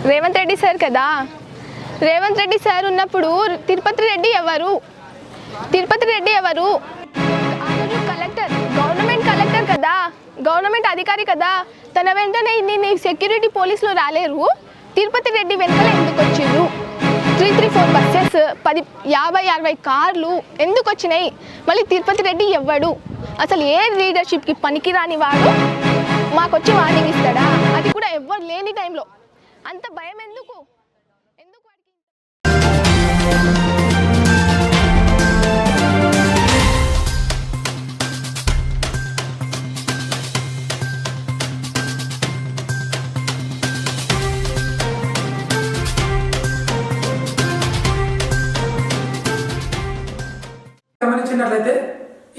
Revanth Reddy sir కదా. Revanth Reddy sir ఉన్నప్పుడు తిరుపతి రెడ్డి ఎవరు? తిరుపతి రెడ్డి ఎవరు? కలెక్టర్, గవర్నమెంట్ కలెక్టర్ కదా, గవర్నమెంట్ అధికారి కదా. తన వెంటనే ఇన్ని సెక్యూరిటీ పోలీసులు రాలేరు. తిరుపతి రెడ్డి వెంటనే ఎందుకు వచ్చిండ్రు? 334 బస్సెస్, 50-60 కార్లు ఎందుకు వచ్చినాయి? మళ్ళీ తిరుపతి రెడ్డి ఎవ్వడు? అసలు ఏ లీడర్షిప్కి పనికిరాని వాడు మాకొచ్చి వార్నింగ్ ఇస్తాడా? అది కూడా ఎవ్వరు లేని టైంలో. అంత భయం ఎందుకు? గమనించినట్లయితే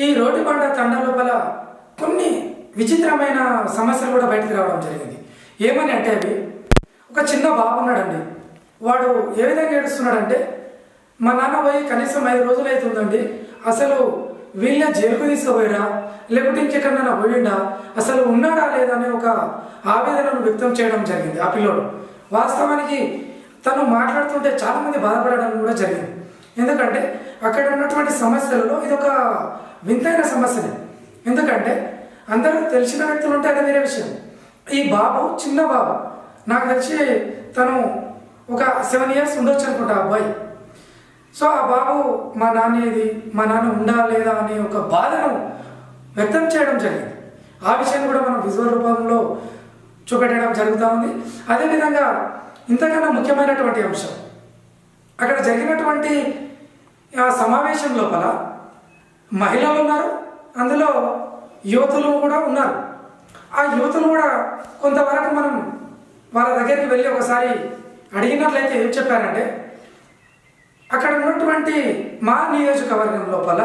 ఈ రోడ్డు పంట తండ లోపల కొన్ని విచిత్రమైన సమస్యలు కూడా బయటకు రావడం జరిగింది. ఏమని అంటే అవి, ఒక చిన్న బాబు ఉన్నాడండి. వాడు ఏ విధంగా ఏడుస్తున్నాడంటే, మా నాన్న పోయి కనీసం 5 రోజులు అవుతుందండి, అసలు వీళ్ళ జైలుకు తీసుకుపోయారా లేకుంటే ఇంకెక్కడైనా పోయిండా, అసలు ఉన్నాడా లేదా అనే ఒక ఆవేదనను వ్యక్తం చేయడం జరిగింది ఆ పిల్లోడు. వాస్తవానికి తను మాట్లాడుతుంటే చాలామంది బాధపడడం కూడా జరిగింది. ఎందుకంటే అక్కడ ఉన్నటువంటి సమస్యలలో ఇది ఒక వింతైన సమస్యనే. ఎందుకంటే అందరూ తెలిసిన వ్యక్తులు ఉంటే అది వేరే విషయం. ఈ బాబు చిన్న బాబు, నాకు తెలిసి తను ఒక 7 years ఉండొచ్చు అనుకుంటా ఆ అబ్బాయి. సో ఆ బాబు మా నాన్న ఏది, మా నాన్న ఉండా లేదా అనే ఒక బాధను వ్యక్తం చేయడం జరిగింది. ఆ విషయం కూడా మనం విజువల్ రూపంలో చూపెట్టడం జరుగుతూ ఉంది. అదేవిధంగా ఇంతకన్నా ముఖ్యమైనటువంటి అంశం, అక్కడ జరిగినటువంటి ఆ సమావేశం లోపల మహిళలు ఉన్నారు, అందులో యువతులు కూడా ఉన్నారు. ఆ యువతులు కూడా కొంతవరకు మనం వాళ్ళ దగ్గరికి వెళ్ళి ఒకసారి అడిగినట్లయితే ఏం చెప్పారంటే, అక్కడ ఉన్నటువంటి మా నియోజకవర్గం లోపల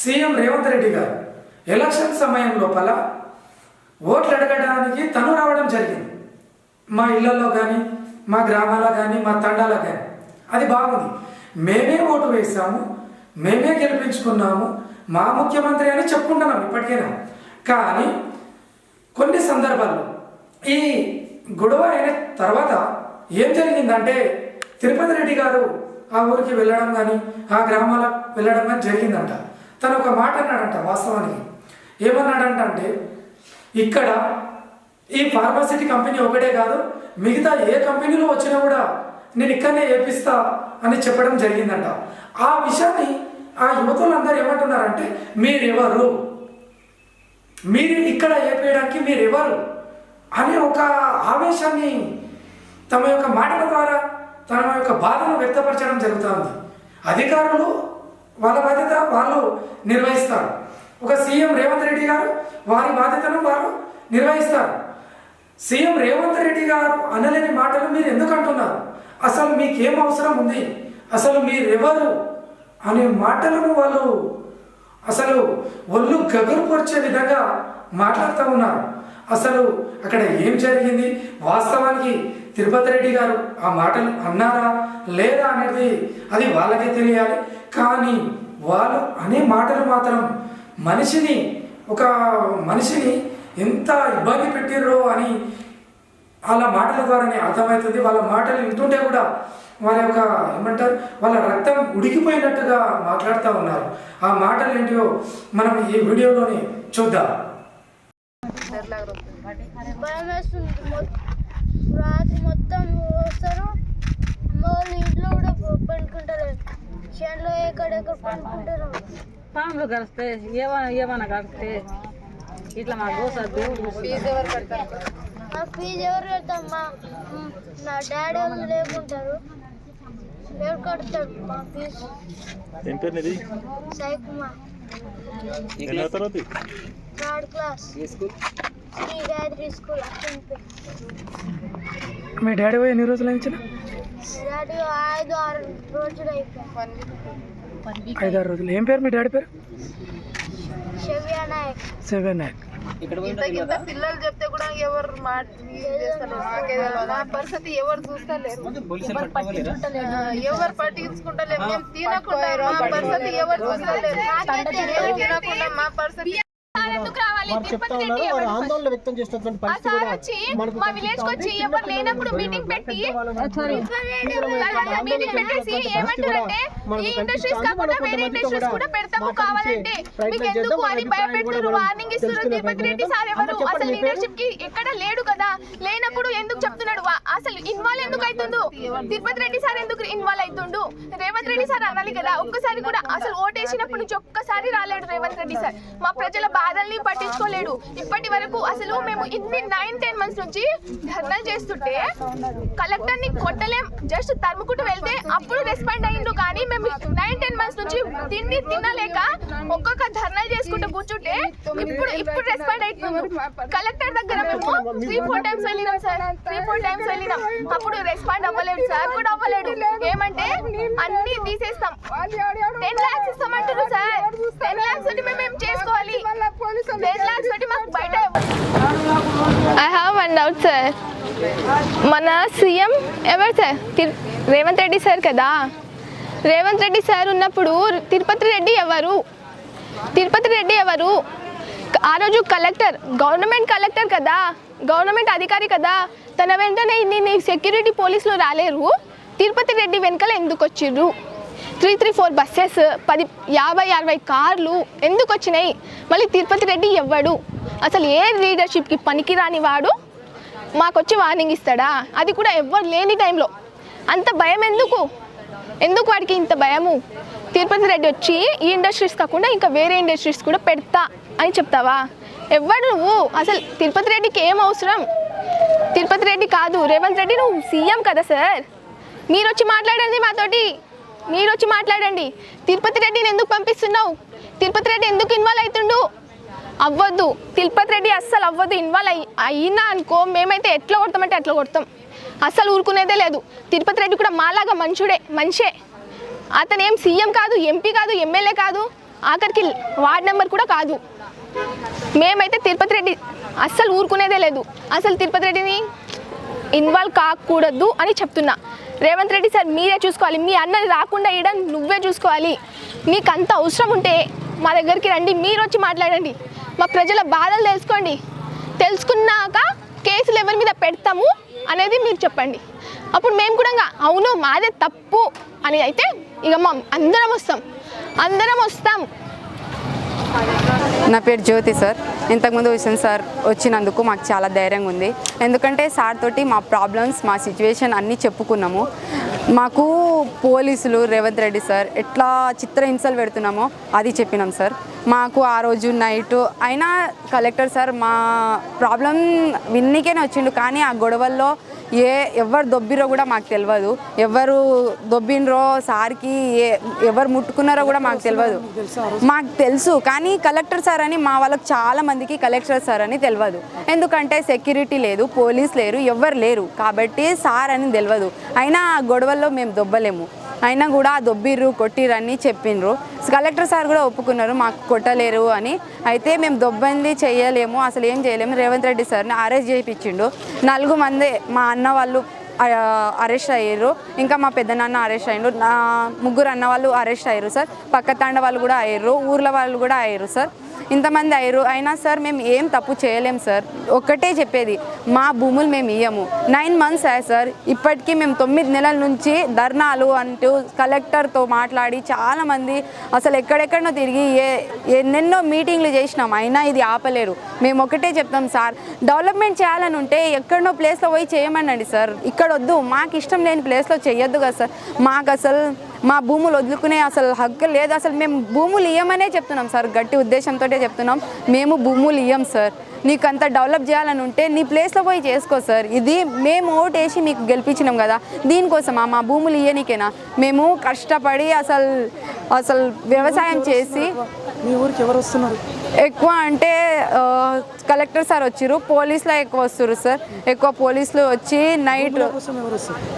సీఎం రేవంత్ రెడ్డి గారు ఎలక్షన్ సమయం లోపల ఓట్లు అడగడానికి తను రావడం జరిగింది. మా ఇళ్లలో కానీ, మా గ్రామాల్లో కానీ, మా తండాలో కానీ. అది బాగుంది. మేమే ఓటు వేసాము, మేమే గెలిపించుకున్నాము, మా ముఖ్యమంత్రి అని చెప్పుకుంటున్నాం ఇప్పటికైనా. కానీ కొన్ని సందర్భాల్లో ఈ గొడవ అయిన తర్వాత ఏం జరిగిందంటే, తిరుపతి రెడ్డి గారు ఆ ఊరికి వెళ్ళడం కానీ, ఆ గ్రామాలకు వెళ్ళడం కానీ జరిగిందంట. తను ఒక మాట అన్నాడంట. వాస్తవానికి ఏమన్నాడంట అంటే, ఇక్కడ ఈ ఫార్మాసిటీ కంపెనీ ఒకటే కాదు, మిగతా ఏ కంపెనీలో వచ్చినా కూడా నేను ఇక్కడనే వేపిస్తా అని చెప్పడం జరిగిందంట. ఆ విషయాన్ని ఆ యువతులందరూ ఏమంటున్నారంటే, మీరెవరు, మీరు ఇక్కడ వేపేయడానికి మీరెవరు అనే ఒక ఆవేశాన్ని తమ యొక్క మాటల ద్వారా తమ యొక్క బాధను వ్యక్తపరచడం జరుగుతుంది. అధికారులు వాళ్ళ బాధ్యత వాళ్ళు నిర్వహిస్తారు. ఒక సీఎం రేవంత్ రెడ్డి గారు వారి బాధ్యతను వారు నిర్వహిస్తారు. సీఎం రేవంత్ రెడ్డి గారు అనలేని మాటలు మీరు ఎందుకు అంటున్నారు? అసలు మీకేం అవసరం ఉంది, అసలు మీరెవరు అనే మాటలను వాళ్ళు అసలు ఒళ్ళు గగురుపరిచే విధంగా మాట్లాడుతూ ఉన్నారు. అసలు అక్కడ ఏం జరిగింది, వాస్తవానికి తిరుపతి రెడ్డి గారు ఆ మాటలు అన్నారా లేదా అనేది అది వాళ్ళకే తెలియాలి. కానీ వాళ్ళు అనే మాటలు మాత్రం ఒక మనిషిని ఎంత ఇబ్బంది పెట్టిర్రో అని వాళ్ళ మాటల ద్వారానే అర్థమవుతుంది. వాళ్ళ మాటలు వింటుంటే కూడా వాళ్ళ యొక్క ఏమంటారు, వాళ్ళ రక్తం ఉడికిపోయినట్టుగా మాట్లాడుతూ ఉన్నారు. ఆ మాటలు ఏంటివో మనం ఈ వీడియోలోనే చూద్దాం. రాత్రి మొత్తం వస్తారు, వాళ్ళు ఇంట్లో కూడా పండుకుంటారు, చేనులో ఎక్కడెక్కడ పండుకుంటారు. పాములు కరిస్తే ఏమన్నా కరిస్తే ఇట్లా మా దోసద్దు. ఫీజు ఎవరు కడతారు? మా ఫీజు ఎవరు కడతాం? నా డాడీ వాళ్ళు లేకుంటారు, ఎవరు కడతారు మా fees? Sai Kumar, 3rd class, Sri Gayatri school. మీ డాడీ పోయి ఎన్ని రోజులు అయించిన? డాడీ 5-6 రోజులు అయిపోయింది. 5-6 రోజులు. ఏం పేరు మీ డాడీ పేరు? శవ్య నాయక్. శవ్య నాయక్. పిల్లలు చెప్తే కూడా ఎవరు మా పరిస్థితి ఎవరు చూస్తలేరు, ఎవరు పట్టించుకుంటలేరు. మేము తినకుండా మా పరిస్థితి ఎవరు చూస్తలేరు, తినకుండా మా పరిస్థితి సార్ ఎందుకు రావాలి? వారు చెప్తా తిరుపతి ఉన్నారు, రెడ్డి వారు ఎవరు? ఆందోళన వ్యక్తం చేసినటువంటి ఆ పరిస్థితి సార్ కూడా వచ్చి మనకు మా విలేజ్ కి వచ్చి ఎవరు లేనప్పుడు మీటింగ్ పెట్టి మీటింగ్ పెట్టేసి ఏమంటారంటే ఈ ఇండస్ట్రీస్ కాకుండా వేరే ఇండస్ట్రీస్ కూడా పెడతాము కావాలంటే మీకు ఎందుకు అని భయపెడుతున్నారు, వార్నింగ్ ఇస్తున్నారు. తిరుపతి రెడ్డి సార్ ఎవరు? అసలు లీడర్షిప్ కి ఎక్కడ లేడు కదా, లేనప్పుడు ఎందుకు చెప్తున్నాడు? అసలు ఇన్వాల్వ్ ఎందుకు అవుతుండు? తిరుపతి రెడ్డి సార్ ఎందుకు ఇన్వాల్వ్ అవుతుండు? రేవంత్ రెడ్డి సార్ అనాలి కదా. ఒక్కసారి కూడా అసలు ఓటేసినప్పటి నుంచి ఒక్కసారి రాలేడు రేవంత్ రెడ్డి సార్. మా ప్రజల బాధల్ని పట్టించుకోలేడు. ఇప్పటి వరకు అసలు మేము ఇన్ని 9-10 months నుంచి ధర్నాలు చేస్తుంటే కలెక్టర్ ని కొట్టలేం, జస్ట్ తరుముకుంటూ వెళ్తే అప్పుడు రెస్పాండ్ అయ్యిండు. కానీ మేము 9-10 months నుంచి తిండి తినలేక ఒక్కొక్క ధర్నాలు చేసుకుంటూ కూర్చుంటే ఇప్పుడు రెస్పాండ్ అవుతుంది. కలెక్టర్ దగ్గర మేము 3-4 times వెళ్ళినాం సార్, 3-4 times వెళ్ళినాం. అప్పుడు రెస్పాండ్ అవ్వలేడు సార్, కూడా అవ్వలేడు. ఏమంటే అన్ని తీసేస్తాం, 10 lakhs ఇస్తామంటారు సార్. 10 lakhs తోటి మేము ఏం చేసుకోవాలి? 10 lakhs తోటి మాకు బయట I have one doubt sir. మన సీఎం ఎవరు సార్? రేవంత్ రెడ్డి సార్ కదా. రేవంత్ రెడ్డి సార్ ఉన్నప్పుడు తిరుపతి రెడ్డి ఎవరు? తిరుపతి రెడ్డి ఎవరు? ఆ రోజు కలెక్టర్, గవర్నమెంట్ కలెక్టర్ కదా, గవర్నమెంట్ అధికారి కదా. తన వెంటనే ఇన్ని సెక్యూరిటీ పోలీసులు రాలేరు. తిరుపతి రెడ్డి వెనకాల ఎందుకు వచ్చిర్రు? 3-4 బస్సెస్, 50-60 కార్లు ఎందుకు వచ్చినాయి? మళ్ళీ తిరుపతి రెడ్డి ఎవ్వడు? అసలు ఏ లీడర్షిప్కి పనికిరాని వాడు మాకొచ్చి వార్నింగ్ ఇస్తాడా? అది కూడా ఎవ్వరు లేని టైంలో. అంత భయం ఎందుకు? ఎందుకు వాడికి ఇంత భయము? తిరుపతి రెడ్డి వచ్చి ఈ ఇండస్ట్రీస్ కాకుండా ఇంకా వేరే ఇండస్ట్రీస్ కూడా పెడతా అని చెప్తావా? ఎవ్వడు నువ్వు? అసలు తిరుపతి రెడ్డికి ఏం అవసరం? తిరుపతి రెడ్డి కాదు, రేవంత్ రెడ్డి నువ్వు సీఎం కదా సార్. మీరు వచ్చి మాట్లాడండి మాతోటి, మీరు వచ్చి మాట్లాడండి. తిరుపతి రెడ్డిని ఎందుకు పంపిస్తున్నావు? తిరుపతి రెడ్డి ఎందుకు ఇన్వాల్వ్ అవుతుండు? అవ్వద్దు, తిరుపతి రెడ్డి అస్సలు అవ్వద్దు. ఇన్వాల్వ్ అయినా అనుకో, మేమైతే ఎట్లా కొడతామంటే అట్లా కొడతాం. అస్సలు ఊరుకునేదే లేదు. తిరుపతి రెడ్డి కూడా మాలాగా మనిషే. అతను ఏం సీఎం కాదు, ఎంపీ కాదు, ఎమ్మెల్యే కాదు, ఆఖరికి వార్డ్ నెంబర్ కూడా కాదు. మేమైతే తిరుపతి రెడ్డి అస్సలు ఊరుకునేదే లేదు. అసలు తిరుపతి రెడ్డిని ఇన్వాల్వ్ కాకూడదు అని చెప్తున్నా. రేవంత్ రెడ్డి సార్ మీరే చూసుకోవాలి. మీ అన్నది రాకుండా ఇవ్వడం నువ్వే చూసుకోవాలి. నీకు అంత అవసరం ఉంటే మా దగ్గరికి రండి, మీరు వచ్చి మాట్లాడండి. మా ప్రజల బాధలు తెలుసుకోండి. తెలుసుకున్నాక కేసులు ఎవరి మీద పెడతాము అనేది మీరు చెప్పండి. అప్పుడు మేము కూడా అవును మాదే తప్పు అని అయితే ఇక అందరం వస్తాం. నా పేరు జ్యోతి సార్. ఇంతకుముందు హుసేన్ సార్ వచ్చినందుకు మాకు చాలా ధైర్యంగా ఉంది. ఎందుకంటే సార్ తోటి మా ప్రాబ్లమ్స్, మా సిచ్యువేషన్ అన్నీ చెప్పుకున్నాము. మాకు పోలీసులు, రేవంత్ రెడ్డి సార్ ఎట్లా చిత్రహింసలు పెడుతున్నామో అది చెప్పినాం సార్. మాకు ఆ రోజు నైటు అయినా కలెక్టర్ సార్ మా ప్రాబ్లం విన్నికేనే వచ్చిండు. కానీ ఆ గొడవల్లో ఎవరు దొబ్బిరో కూడా మాకు తెలియదు. ఎవరు దొబ్బినరో సార్కి ఎవరు ముట్టుకున్నారో కూడా మాకు తెలియదు. మాకు తెలుసు కానీ కలెక్టర్ సార్ అని మా వాళ్ళకి చాలా మందికి కలెక్టర్ సార్ అని తెలియదు. ఎందుకంటే సెక్యూరిటీ లేదు, పోలీస్ లేరు, ఎవరు లేరు కాబట్టి సార్ అని తెలియదు. అయినా ఆ గొడవల్లో మేము దొబ్బలేము. అయినా కూడా దొబ్బిర్రు, కొట్టిర్రు అని చెప్పిండ్రు. కలెక్టర్ సార్ కూడా ఒప్పుకున్నారు మాకు కొట్టలేరు అని. అయితే మేము దొబ్బంది చేయలేము, అసలు ఏం చేయలేము. రేవంత్ రెడ్డి సార్ని అరెస్ట్ చేయించిండు. 4 మంది మా అన్న వాళ్ళు అరెస్ట్ అయ్యారు. ఇంకా మా పెద్దనాన్న అరెస్ట్ అయ్యారు. 3 అన్న వాళ్ళు అరెస్ట్ అయ్యారు సార్. పక్క తాండ వాళ్ళు కూడా అయ్యారు, ఊర్ల వాళ్ళు కూడా అయ్యారు సార్. ఇంతమంది అయ్యారు. అయినా సార్ మేము ఏం తప్పు చేయలేం సార్. ఒక్కటే చెప్పేది, మా భూములు మేము ఇయ్యము. 9 months అయ్యాయి సార్. ఇప్పటికీ మేము 9 నెలల నుంచి ధర్నాలు అంటూ కలెక్టర్తో మాట్లాడి చాలామంది అసలు ఎక్కడెక్కడనో తిరిగి ఎన్నెన్నో మీటింగ్లు చేసినాం. అయినా ఇది ఆపలేరు. మేము ఒకటే చెప్తాం సార్, డెవలప్మెంట్ చేయాలని ఉంటే ఎక్కడనో ప్లేస్లో పోయి చేయమనండి సార్. ఇక్కడ వద్దు, మాకు ఇష్టం లేని ప్లేస్లో చేయొద్దు కదా సార్. మాకు అసలు మా భూములు వదులుకునే అసలు హక్కు లేదు. అసలు మేము భూములు ఇయ్యమనే చెప్తున్నాం సార్. గట్టి ఉద్దేశంతో చెప్తున్నాం, మేము భూములు ఇయ్యం సార్. నీకు అంత డెవలప్ చేయాలని ఉంటే నీ ప్లేస్లో పోయి చేసుకో సార్. ఇది మేము ఓటు వేసి మీకు గెలిపించినాం కదా, దీనికోసమా? మా భూములు ఇయ్యనికేనా? మేము కష్టపడి అసలు వ్యవసాయం చేసి. మీ ఊరికి ఎవరు వస్తున్నారు ఎక్కువ అంటే కలెక్టర్ సార్ వచ్చారు, పోలీసులో ఎక్కువ వస్తారు సార్. ఎక్కువ పోలీసులు వచ్చి నైట్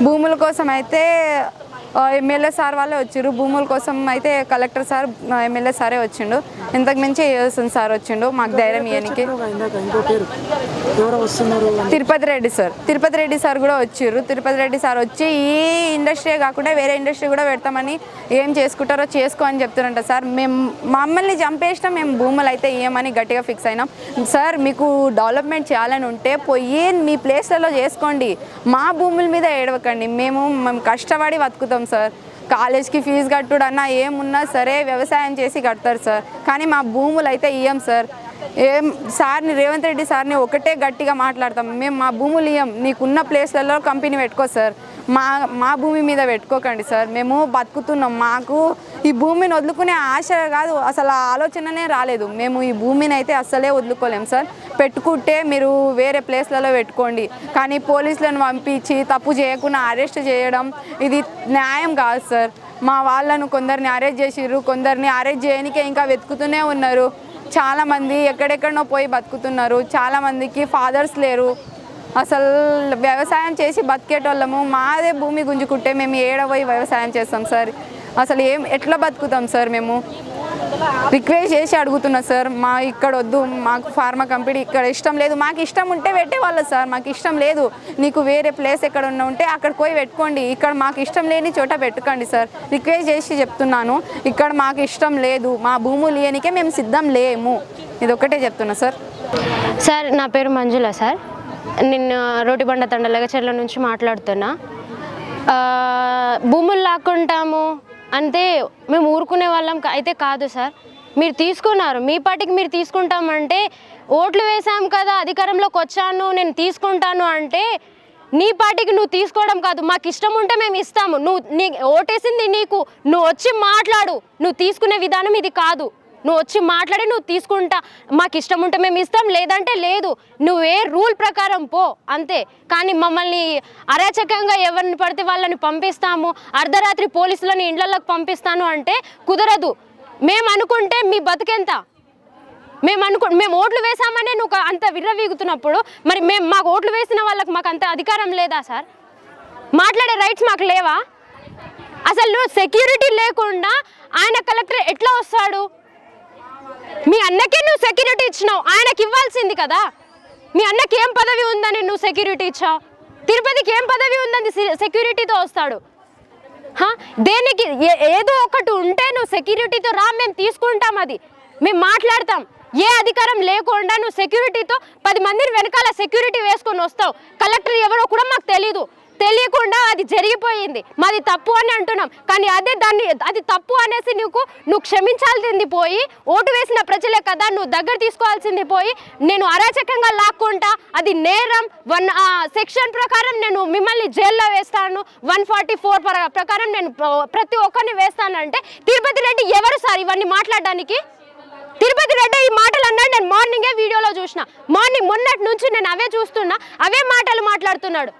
భూముల కోసం అయితే ఎమ్మెల్యే సార్ వాళ్ళే వచ్చారు భూముల కోసం. అయితే కలెక్టర్ సార్ ఎమ్మెల్యే సారే వచ్చిండు, ఇంతకు మించి ఏఎస్ఎన్ సార్ వచ్చిండు మాకు ధైర్యం ఇవ్వడానికి. తిరుపతి రెడ్డి సార్ కూడా వచ్చారు. తిరుపతి రెడ్డి సార్ వచ్చి ఈ ఇండస్ట్రీ కాకుండా వేరే ఇండస్ట్రీ కూడా పెడతామని, ఏం చేసుకుంటారో చేసుకో అని చెప్తారంట సార్. మేము మమ్మల్ని చంపేసినా మేము భూములు అయితే ఇవ్వమని గట్టిగా ఫిక్స్ అయినాం సార్. మీకు డెవలప్మెంట్ చేయాలని ఉంటే పోయి మీ ప్లేస్లలో చేసుకోండి, మా భూముల మీద ఏడవకండి. మేము కష్టపడి బతుకుతాం సార్. కాలేజ్కి ఫీజు కట్టుడన్నా ఏమున్నా సరే వ్యవసాయం చేసి కడతారు సార్, కానీ మా భూములు అయితే ఇయ్యం సార్. సార్ని రేవంత్ రెడ్డి సార్ని ఒకటే గట్టిగా మాట్లాడతాం, మేము మా భూములు ఇయ్యం, నీకున్న ప్లేస్లలో కంపెనీ పెట్టుకో సార్, మా భూమి మీద పెట్టుకోకండి సార్. మేము బతుకుతున్నాం, మాకు ఈ భూమిని వదులుకునే ఆశ కాదు, అసలు ఆలోచననే రాలేదు. మేము ఈ భూమిని అయితే అస్సలే వదులుకోలేం సార్. పెట్టుకుంటే మీరు వేరే ప్లేస్లలో పెట్టుకోండి, కానీ పోలీసులను పంపించి తప్పు చేయకుండా అరెస్ట్ చేయడం ఇది న్యాయం కాదు సార్. మా వాళ్ళను కొందరిని అరెస్ట్ చేసిర్రు, కొందరిని అరెస్ట్ చేయడానికే ఇంకా వెతుకుతూనే ఉన్నారు. చాలామంది ఎక్కడెక్కడనో పోయి బతుకుతున్నారు, చాలామందికి ఫాదర్స్ లేరు. అసలు వ్యవసాయం చేసి బతికేటోళ్ళము, మాదే భూమి గుంజుకుంటే మేము ఏడపోయి వ్యవసాయం చేస్తాం సార్. అసలు ఎట్లా బతుకుతాం సార్? మేము రిక్వెస్ట్ చేసి అడుగుతున్నా సార్, మా ఇక్కడ వద్దు, మాకు ఫార్మా కంపెనీ ఇక్కడ ఇష్టం లేదు. మాకు ఇష్టం ఉంటే పెట్టేవాళ్ళు సార్, మాకు ఇష్టం లేదు. నీకు వేరే ప్లేస్ ఎక్కడ ఉంటే అక్కడికి పోయి పెట్టుకోండి, ఇక్కడ మాకు ఇష్టం లేని చోట పెట్టుకోండి సార్. రిక్వెస్ట్ చేసి చెప్తున్నాను, ఇక్కడ మాకు ఇష్టం లేదు, మా భూములు ఇయనికే మేము సిద్ధం లేము, ఇది ఒకటే చెప్తున్నా సార్. సార్ నా పేరు మంజుల సార్, నేను రోటిబండ తండ లగచర్ల నుంచి మాట్లాడుతున్నా. భూములు లాక్కుంటాము అంటే మేము ఊరుకునే వాళ్ళం అయితే కాదు సార్. మీరు తీసుకున్నారు, మీ పార్టీకి మీరు తీసుకుంటామంటే, ఓట్లు వేసాం కదా అధికారంలోకి వచ్చాను నేను తీసుకుంటాను అంటే నీ పార్టీకి నువ్వు తీసుకోవడం కాదు, మాకు ఇష్టం ఉంటే మేము ఇస్తాము. నీ ఓటేసింది నీకు, నువ్వు వచ్చి మాట్లాడు, నువ్వు తీసుకునే విధానం ఇది కాదు. నువ్వు వచ్చి మాట్లాడి నువ్వు తీసుకుంటా, మాకు ఇష్టం ఉంటే మేము ఇస్తాం, లేదంటే లేదు, నువ్వే రూల్ ప్రకారం పో అంతే. కానీ మమ్మల్ని అరాచకంగా ఎవరిని పడితే వాళ్ళని పంపిస్తాము, అర్ధరాత్రి పోలీసులని ఇండ్లలోకి పంపిస్తాను అంటే కుదరదు. మేము అనుకుంటే మీ బతుకెంత? మేము ఓట్లు వేసామనే నువ్వు అంత విర్రవీగుతున్నప్పుడు మరి మాకు ఓట్లు వేసిన వాళ్ళకి మాకు అంత అధికారం లేదా సార్? మాట్లాడే రైట్స్ మాకు లేవా? అసలు సెక్యూరిటీ లేకుండా ఆయన కలెక్టర్ ఎట్లా వస్తాడు? మీ అన్నకే నువ్వు సెక్యూరిటీ ఇచ్చినావు, ఆయనకి ఇవ్వాల్సింది కదా. మీ అన్నకి ఏం పదవి ఉందని నువ్వు సెక్యూరిటీ ఇచ్చావు? తిరుపతికి ఏం పదవి ఉందని సెక్యూరిటీతో వస్తాడు? దేనికి? ఏదో ఒకటి ఉంటే నువ్వు సెక్యూరిటీతో రా, మేము తీసుకుంటాం, అది మేము మాట్లాడతాం. ఏ అధికారం లేకుండా నువ్వు సెక్యూరిటీతో 10 మందిని వెనకాల సెక్యూరిటీ వేసుకొని వస్తావు. కలెక్టర్ ఎవరో కూడా మాకు తెలీదు, తెలియకుండా అది జరిగిపోయింది, మాది తప్పు అని అంటున్నాం. కానీ అది తప్పు అనేసి నువ్వు క్షమించాల్సింది పోయి, ఓటు వేసిన ప్రజలే కదా నువ్వు దగ్గర తీసుకోవాల్సింది పోయి, నేను అరాచకంగా లాక్కుంటా, అది నేరం, సెక్షన్ ప్రకారం నేను మిమ్మల్ని జైల్లో వేస్తాను, 144 ప్రకారం నేను ప్రతి ఒక్కరిని వేస్తానంటే తిరుపతి రెడ్డి ఎవరు సార్ ఇవన్నీ మాట్లాడడానికి? తిరుపతి రెడ్డి ఈ మాటలు అన్నాడు, నేను మార్నింగే వీడియోలో చూసిన, మొన్నటి నుంచి నేను అవే చూస్తున్నా, అవే మాటలు మాట్లాడుతున్నాడు.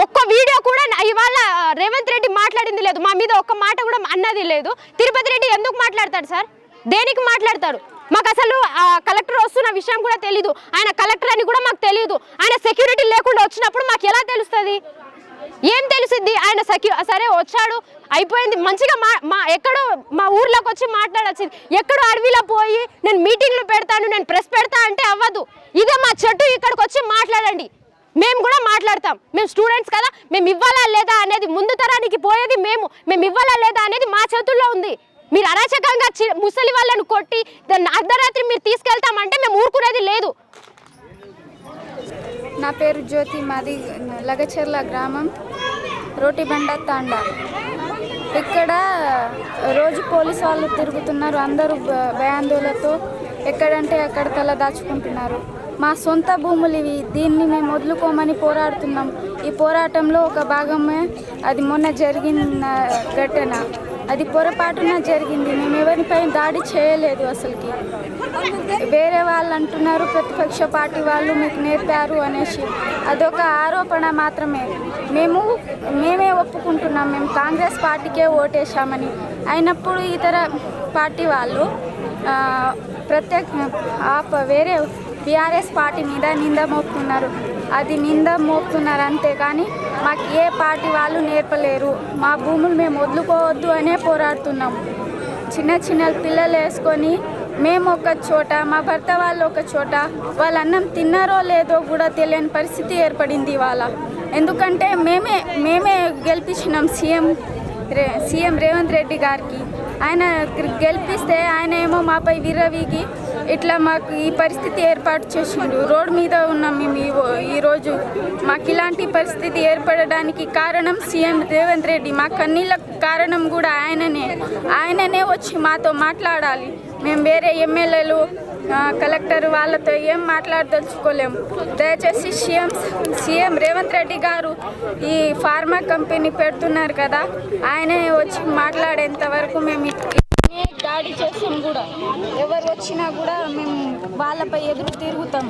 ఒక్క వీడియో కూడా ఇవాళ రేవంత్ రెడ్డి మాట్లాడింది లేదు, మా మీద ఒక్క మాట కూడా అన్నది లేదు. తిరుపతి రెడ్డి ఎందుకు మాట్లాడతాడు సార్? దేనికి మాట్లాడతారు? మాకు అసలు కలెక్టర్ వస్తున్న విషయం కూడా తెలీదు, ఆయన కలెక్టర్ అని కూడా మాకు తెలియదు. ఆయన సెక్యూరిటీ లేకుండా వచ్చినప్పుడు మాకు ఎలా తెలుస్తుంది? ఏం తెలిసిద్ది? ఆయన సరే వచ్చాడు, అయిపోయింది, మంచిగా ఎక్కడో మా ఊర్లోకి వచ్చి మాట్లాడాల్సింది, ఎక్కడో అడవిలో పోయి నేను మీటింగ్లు పెడతాను, నేను ప్రెస్ పెడతా అంటే అవ్వదు. ఇదే మా చెట్టు, ఇక్కడికి వచ్చి మాట్లాడండి, మేము కూడా మాట్లాడతాం. మేము స్టూడెంట్స్ కదా, మేము ఇవ్వాలా లేదా అనేది ముందు తరానికి పోయేది మేము ఇవ్వాలా లేదా అనేది మా చేతుల్లో ఉంది. మీరు అరాచకంగా ముసలి వాళ్ళను కొట్టి అర్ధరాత్రి మీరు తీసుకెళ్తామంటే మేము ఊరుకునేది లేదు. నా పేరు జ్యోతి, మాది లగచర్ల గ్రామం, రోటిబండ తాండా. ఇక్కడ రోజు పోలీసు వాళ్ళు తిరుగుతున్నారు, అందరూ భయాందోళనతో ఎక్కడంటే అక్కడ తల దాచుకుంటున్నారు. మా సొంత భూములు ఇవి, దీన్ని మేము వదులుకోమని పోరాడుతున్నాం. ఈ పోరాటంలో ఒక భాగమే అది మొన్న జరిగిన ఘటన, అది పొరపాటున జరిగింది. మేము ఎవరిపై దాడి చేయలేదు. అసలుకి వేరే వాళ్ళు అంటున్నారు, ప్రతిపక్ష పార్టీ వాళ్ళు మీకు నేర్పారు అనేసి, అదొక ఆరోపణ మాత్రమే. మేమే ఒప్పుకుంటున్నాం, మేము కాంగ్రెస్ పార్టీకే ఓటేశామని. అయినప్పుడు ఇతర పార్టీ వాళ్ళు వేరే బీఆర్ఎస్ పార్టీ మీద నింద మోపుతున్నారు. ఉన్నారు. అది నింద మోపుతున్నారు అంతే, కానీ మాకు ఏ పార్టీ వాళ్ళు నేర్పలేరు. మా భూములు మేము వదులుకోవద్దు అనే పోరాడుతున్నాము. చిన్న చిన్న పిల్లలు వేసుకొని మేము ఒక చోట, మా భర్త వాళ్ళు ఒక చోట, వాళ్ళ అన్నం తిన్నారో లేదో కూడా తెలియని పరిస్థితి ఏర్పడింది ఇవాళ. ఎందుకంటే మేమే గెలిపించినాం సీఎం రేవంత్ రెడ్డి గారికి. ఆయన గెలిపిస్తే ఆయన ఏమో మాపై విర్రవీగి ఇట్లా మాకు ఈ పరిస్థితి ఏర్పాటు చేసిండు. రోడ్డు మీద ఉన్నాం మేము ఈరోజు. మాకు ఇలాంటి పరిస్థితి ఏర్పడడానికి కారణం సీఎం రేవంత్ రెడ్డి. మా కన్నీళ్ళకు కారణం కూడా ఆయననే వచ్చి మాతో మాట్లాడాలి. మేము వేరే ఎమ్మెల్యేలు, కలెక్టర్ వాళ్ళతో ఏం మాట్లాడదలుచుకోలేము. దయచేసి సీఎం రేవంత్ రెడ్డి గారు ఈ ఫార్మా కంపెనీ పెడుతున్నారు కదా, ఆయనే వచ్చి మాట్లాడేంత వరకు మేము దాడి చేసాం కూడా. ఎవరు వచ్చినా కూడా మేము వాళ్ళపై ఎదురు తిరుగుతాం.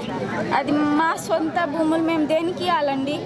అది మా సొంత భూములు, మేము దేనికి ఇవ్వాలండి?